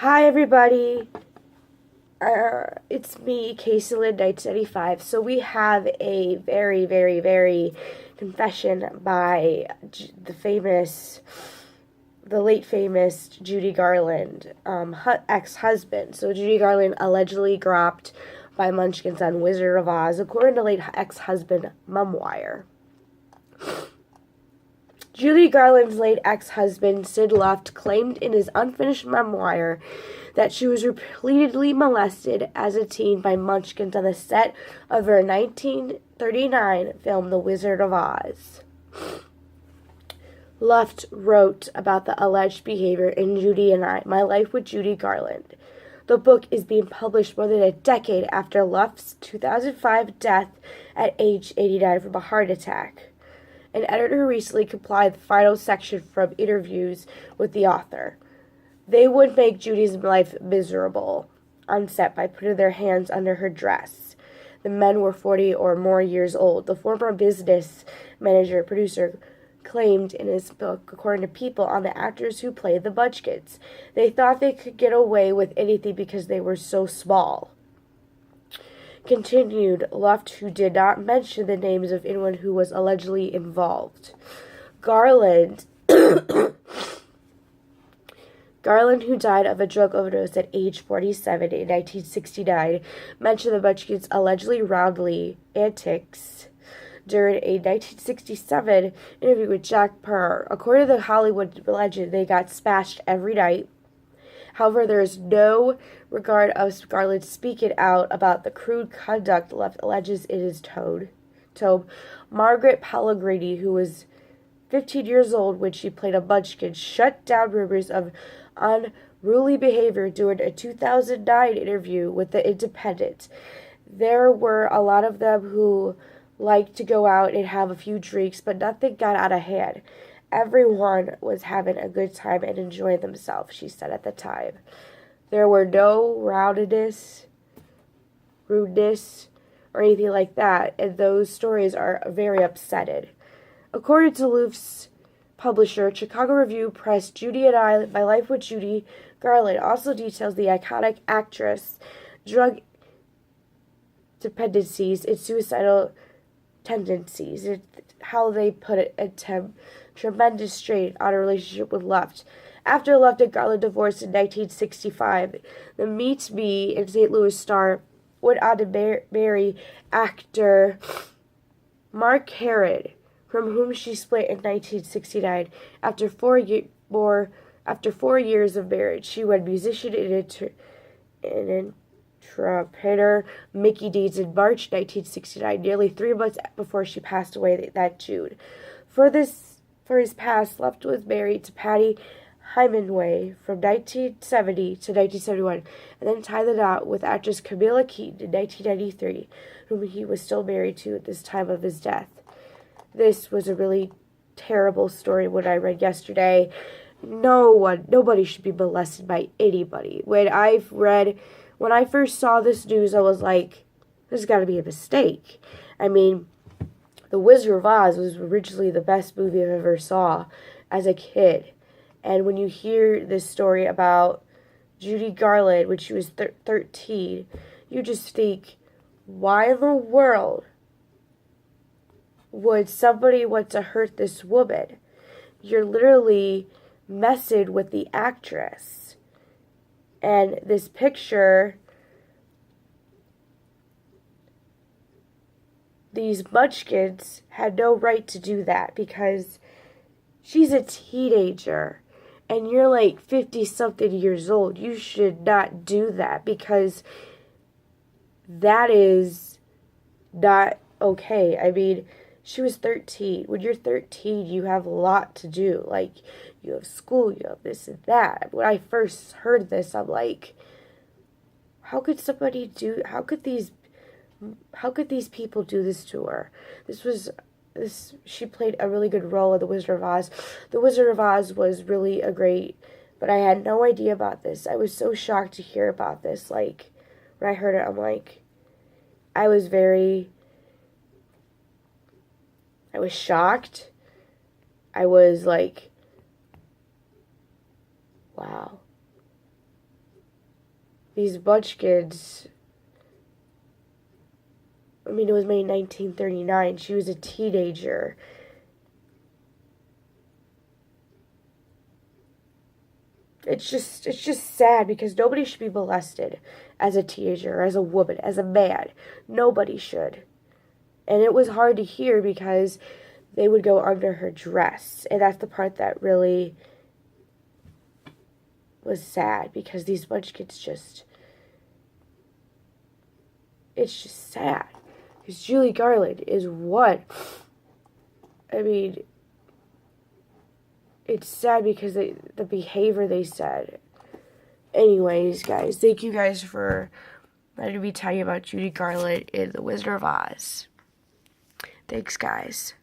Hi, everybody. It's me, Casey Lynn, 1995. So we have a very, very, very confession by the late famous Judy Garland, ex-husband. So Judy Garland allegedly dropped by Munchkins on Wizard of Oz, according to late ex-husband memoir. Judy Garland's late ex-husband, Sid Luft, claimed in his unfinished memoir that she was repeatedly molested as a teen by Munchkins on the set of her 1939 film The Wizard of Oz. Luft wrote about the alleged behavior in Judy and I, My Life with Judy Garland. The book is being published more than a decade after Luft's 2005 death at age 89 from a heart attack. An editor recently compiled the final section from interviews with the author. They would make Judy's life miserable on set by putting their hands under her dress. The men were 40 or more years old. The former business producer, claimed in his book, according to People, on the actors who played the Munchkins. They thought they could get away with anything because they were so small. Continued Luft, who did not mention the names of anyone who was allegedly involved. Garland, who died of a drug overdose at age 47 in 1969, mentioned the Munchkins' allegedly rowdy antics during a 1967 interview with Jack Paar. According to the Hollywood legend, they got smashed every night. However, there is no regard of Garland speaking out about the crude conduct Luft alleges in his tome. Margaret Pellegrini, who was 15 years old when she played a Munchkin, shut down rumors of unruly behavior during a 2009 interview with The Independent. There were a lot of them who liked to go out and have a few drinks, but nothing got out of hand. Everyone was having a good time and enjoying themselves, she said at the time. There were no rowdiness, rudeness, or anything like that, and those stories are very upsetting. According to Luft's publisher, Chicago Review Press, Judy and I, My Life with Judy Garland, also details the iconic actress' drug dependencies and suicidal tendencies, and how they put it tremendous strain on a relationship with Luft. After Luft and Garland divorced in 1965, the Meet Me in St. Louis star went on to marry actor Mark Herod, from whom she split in 1969. After 4 years of marriage, she wed musician and entrepreneur Mickey Deeds in March 1969, nearly 3 months before she passed away that June. For his past, Luft was married to Patty Hymanway from 1970 to 1971, and then tied the knot with actress Camilla Keaton in 1993, whom he was still married to at this time of his death. This was a really terrible story when I read yesterday. Nobody should be molested by anybody. When I first saw this news, I was like, there's got to be a mistake. I mean, The Wizard of Oz was originally the best movie I ever saw as a kid. And when you hear this story about Judy Garland when she was 13, you just think, why in the world would somebody want to hurt this woman? You're literally messing with the actress. And this picture, these Munchkins had no right to do that because she's a teenager and you're like 50-something years old. You should not do that because that is not okay. I mean, she was 13. When you're 13, you have a lot to do. Like, you have school, you have this and that. When I first heard this, I'm like, how could these people do this to her? She played a really good role in The Wizard of Oz. The Wizard of Oz was really but I had no idea about this. I was so shocked to hear about this. Like, when I heard it, I'm like, I was shocked. I was like, wow. these Munchkins, I mean, it was made in 1939. She was a teenager. It's just sad because nobody should be molested as a teenager, as a woman, as a man. Nobody should. And it was hard to hear because they would go under her dress. And that's the part that really was sad, because these Munchkins just, it's just sad. Because Judy Garland is what? I mean, it's sad because the behavior they said. Anyways, guys, thank you guys for letting me tell you about Judy Garland in The Wizard of Oz. Thanks, guys.